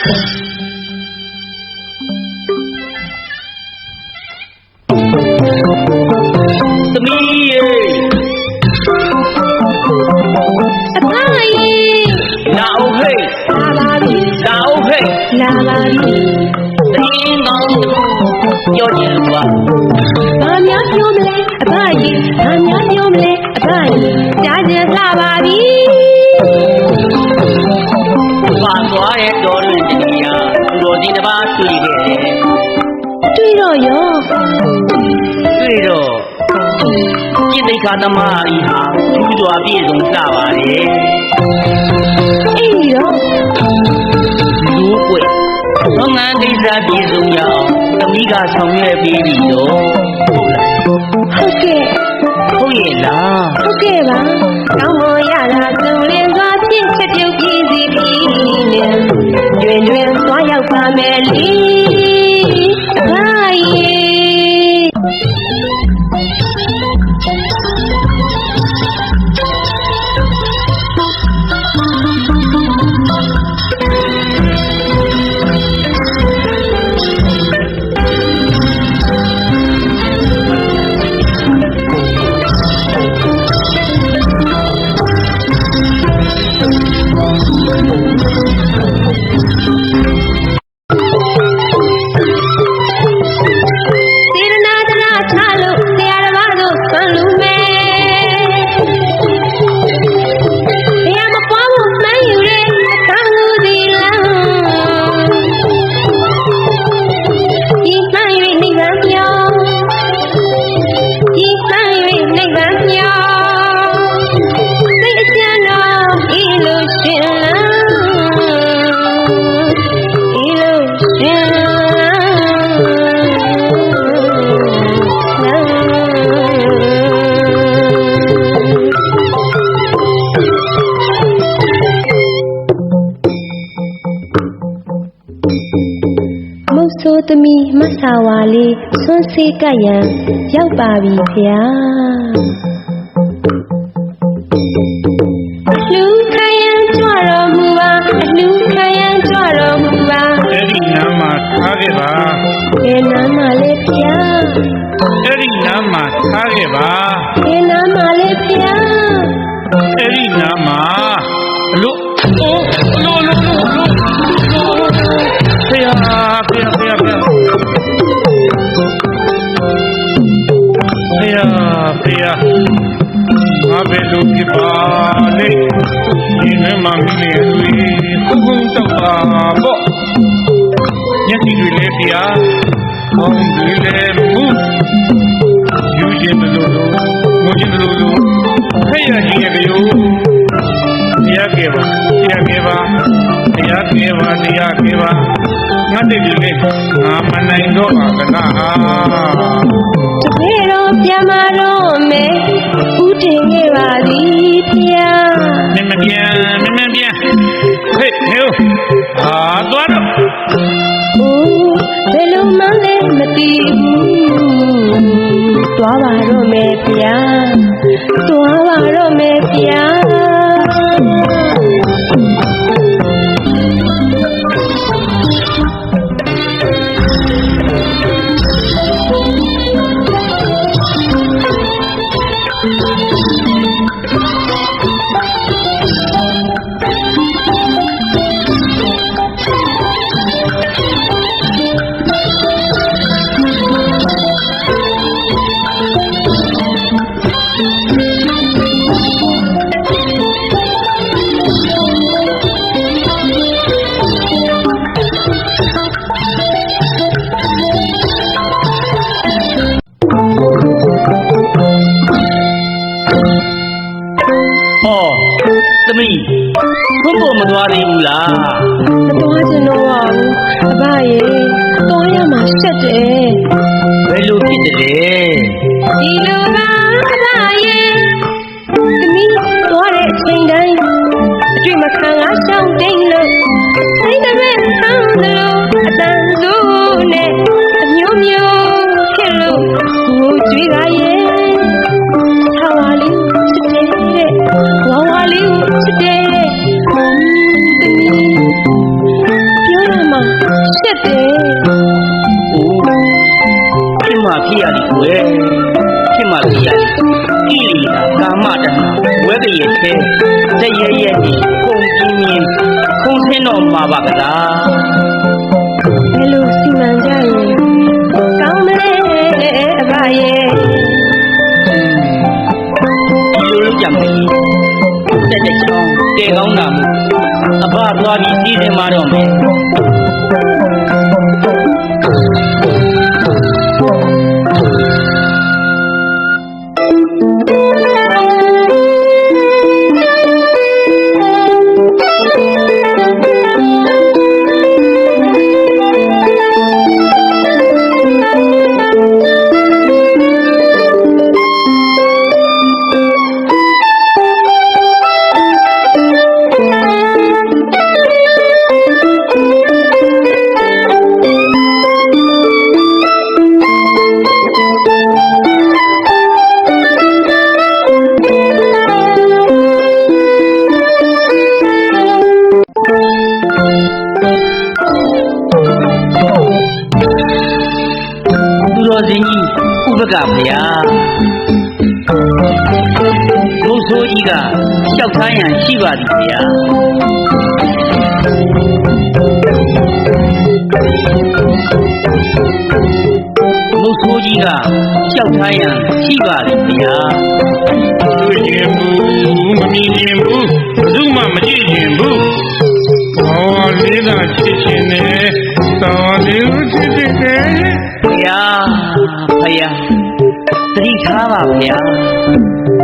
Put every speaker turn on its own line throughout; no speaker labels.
သမီးရေ
အဖရေ
လာအောင်ဟဲ့
လာပါပြီ
လာအောင်ဟဲ့
လာပါပြီ
တင်းကောင်းပြောကြည့်လို့ပါ
ဘာများပြောမလဲအဖရေဘာများပြောမလဲအဖရေကြားချင်လာပါပြီ
ပါသွားတဲ့တော်တွင်တည်းရာတော်ဒီတစ်ပါးတွေ့ခဲ့တယ်
တွေ့တော့ရော
တွေ့တော့จิตသိက္ခာသမားကြီးဟာကျူးစွာပြည့်စုံစပါတယ်
အေးရော
လူကွယ်သောငန်းဒိဋ္ဌာပြည့်စုံရအောင်သမီးကဆောင်ရွက်ပြီးပြီတော့
ဟုတ်ကဲ့
ဟုတ်ရဲ့လား
ဟုတ်ကဲ့ပါကောင်းမွန်ရတာစုံလင်စွာဖြင့်ချက်ပြုတ်ပြည်စီပြီးနဲ့ကျွင်ကျွင်သွားရောက်ပါမယ်လေဘာရေဆိုသမီးမဆာဝါလေးဆွန်းစေးကပ်ရန်ရောက်ပါပြီဖေဟာလူခိုင်ရန်ကြွတော်မူပါအလူခိုင်ရန်ကြွတော်မူပါ
အဲ့ဒီနားမှာထားခဲ့ပါ
ဘယ်နားမှာလဲဖေဟာ
အဲ့ဒီနားမှာထားခဲ့ပါ
ဘယ်နားမှာလဲဖေဟာ
အဲ့ဒီနားမှာအလို့ဖေဟာငါဘယ်လိုဖြစ်ပါလဲဒီမဲ့မှမင်းလေးခုခုတော့ပါပေါ့ညတိတွေလည်းပြာဘောင်းတွေလည်းမူယူခြင်းမလို့ငိုခြင်းမလို့ခဲ့ရခြင်းရဲ့ကြိုးတရားခဲ့ပါတရားခဲ့ပါတရားခဲ့ပါတရားခဲ့ပါငါတိတ်လေးငါမနိုင်တော့ပါကနာ
တကယ်တော့ပြန်မတော့မယ်ဦးတင်ခဲ့ပါသည်ဖေဟာ
မင်းမပြန်ဟေးသွားတော့
အိုးဘယ်လိုမှလည်းမသိဘူးသွားပါတော့မယ်ဖေဟာသွားပါတော့မယ်ဖေဟာ
သမီးဘုံဘုံမသွားသေးဘူးလား
မသွားချင်တော့ပါဘူးအဘရေသွားရမှာဆက်တယ်
ဘယ်လိုဖြစ်တယ်လဲ
ဒီလိုပါအဘရေသမီးသွားတဲ့အချိန်တိုင်းအတွေ့မခံငါရှောင်းတိန်လို့စိတ်တမဲ့ဆန်းလို့အတန်စိုးနဲ့အမျိုးမျိုးဖြစ်လို့ကိုကြွေးကရဲ့ဟာဝါလေးချစ်တယ်ဝါဝါလေးချစ်တယ်သမီး ရှက်တယ်
။အိုးဖြစ်မှဖြစ်ရသည်ကွယ်ဖြစ်မှဖြစ်ရသည်ကိလေသာကာမတဏ္ဍဝဲကြရဲ့ထဲတရရဲ့ဒီကုန်ပြင်းပြင်းခုံထင်းတော့မှာပါကလား
ဘယ်လိုစီမံကြရင်ကောင်းမလဲအဘရဲ့
ဒီလိုလုပ်ကြမယ်တက်တဲ့ချောင်းတဲကောင်းတာမို့အဘသွားပြီးစီးနေမှာတော့မယ် ကဗျာဘုဆိုးကြီးကလျှောက်ထားရန်ရှိပါသည်ဗျာဘုဆိုးကြီးကလျှောက်ထားရန်ရှိပါသည်ဗျာ
တွေ့ရင်ဘူးမမြင်ရင်ဘူးဘယ်သူမှမကြည့်ရင်ဘူးဘောလေးသာချစ်ရှင်နဲ့တော်လေးကိုချစ်တယ်
ဗျာဗျာသတိထားပါဗျာ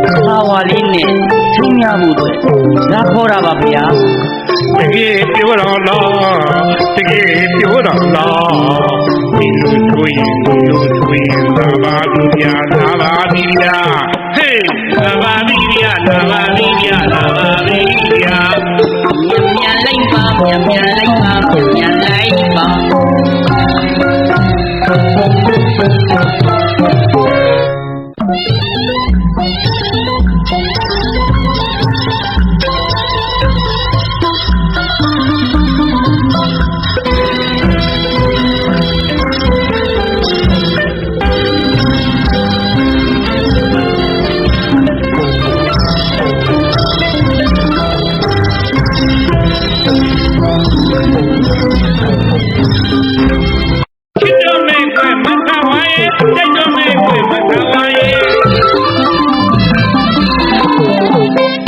ခါဝါလေးနဲ့ထုံးရဖို့အတွက်ဇာခေါ်တာပါဗျာ
တကယ်ပြောတော့လားတကယ်ပြောတော့လားဒီလိုတွေ့ရင်လာပါပြီဗျာလာပါပြီဗျာဟေးလာပါပြီဗျာလာပါပြီဗျာလာပါပြီဗျာ
မြန်လိုက်ပါမြန်လိုက်ပါမြန်လိုက်ပါ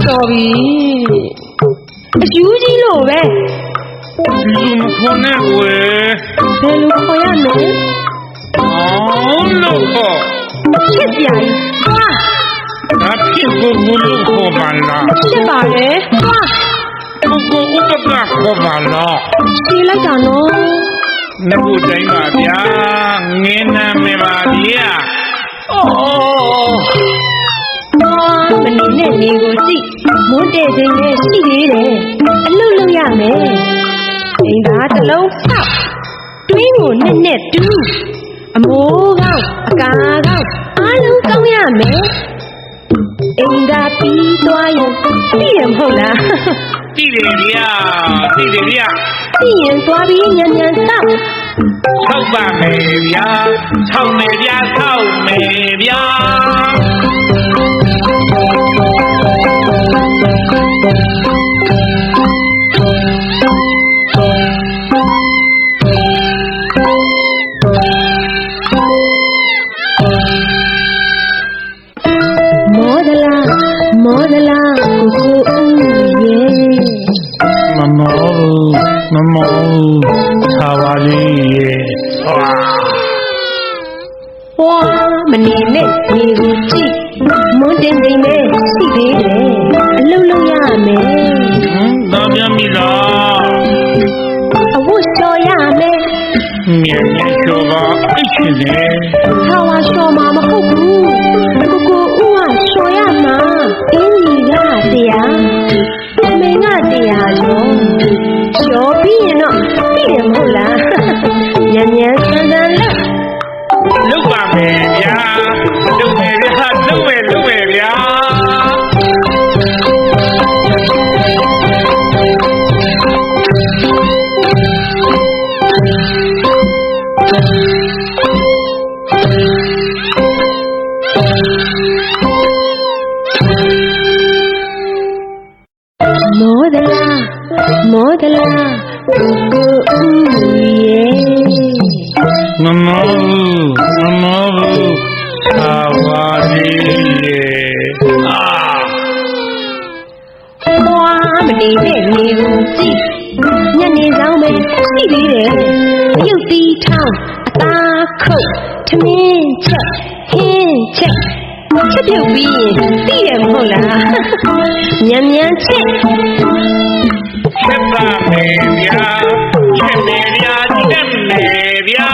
တော်ပြီအယူကြီးလို့ပဲ
လူမခေါ်နဲ့ကွယ်
ဘယ်လိုခေါ်ရမလဲ
အော်လို့ခေါ်
ဖြစ်ကြရင်
ဟာဒါဖြစ်ကိုလို့ခေါ်ပါလား
ဖြစ်ပါလေဟာ
ကိုဥပကခေါ်ပါလား
ရှင်းလိုက်တာနော်
နှစ်ခုတိုင်းပါဗျာငင်းနာမည်ပါဗျာ
မနေနဲ့နေကိုကြည့်မိုးတဲ့ချိန်နဲ့ရှိသေးတယ်အလုပ်လုပ်ရမယ်အိမ်သားတစ်လုံးဆောက်တွင်းကိုနဲ့တူးအမိုးကောင်းအကာကောင်းအားလုံးကောင်းရမယ်အိမ်သားပြီးသွားရင်သိရမဟုတ်လား
သိတယ်ဗျာသိတယ်ဗျာ
သိရင်သွားပြီးညံဆောက်
ဆောက်ပါမယ်ဗျာဆောက်မယ်ဗျာဆောက်မယ်ဗျာ
မောဒလာကိုရဲ့
မမောသာဝလေးရဲ့
ဟွာမနေနဲ့ဒီကိုကြည့်မွန်းတင်တင်နဲ့ရှိသေးတယ်အလုပ်လုပ်ရမယ်
သားများမိလား
အဝတ်လျှော်ရမယ်
မြဲမြဲလျှော်ပါအိတ်ရှင်တယ်
သာဝါလျှော်မှာမဟုတ်ဘူးကိုဦးကလျှော်ရမှာအင်းကြီးကတရားမင်းကတရားရောလျှော်ပြီးရင်တော့သိရမဟုတ်လားညံ့ညံ့ဆန်းဆန်း
လုပ်ပါမယ်ဗျာလုပ်မယ်ဗျာလုပ်မယ်ဗျာ
မောဒလာကိုဦးရဲ့
မမောဘူးသာဝတိရဲ့
ဘွားမနေတဲ့နေကိုကြည့်ညနေဆောင်ပဲရှိသေးတယ်ရုပ်တီးထောင်းအသားခုတ်ထမင်းချက်ဟင်းချက်ချက်ပြုတ်ပြီးရင်သိရမဟုတ်လားမြန်ချက်
ချက်ပါမယ်ဗျာချက်မယ်ဗျာချက်မယ်ဗျာ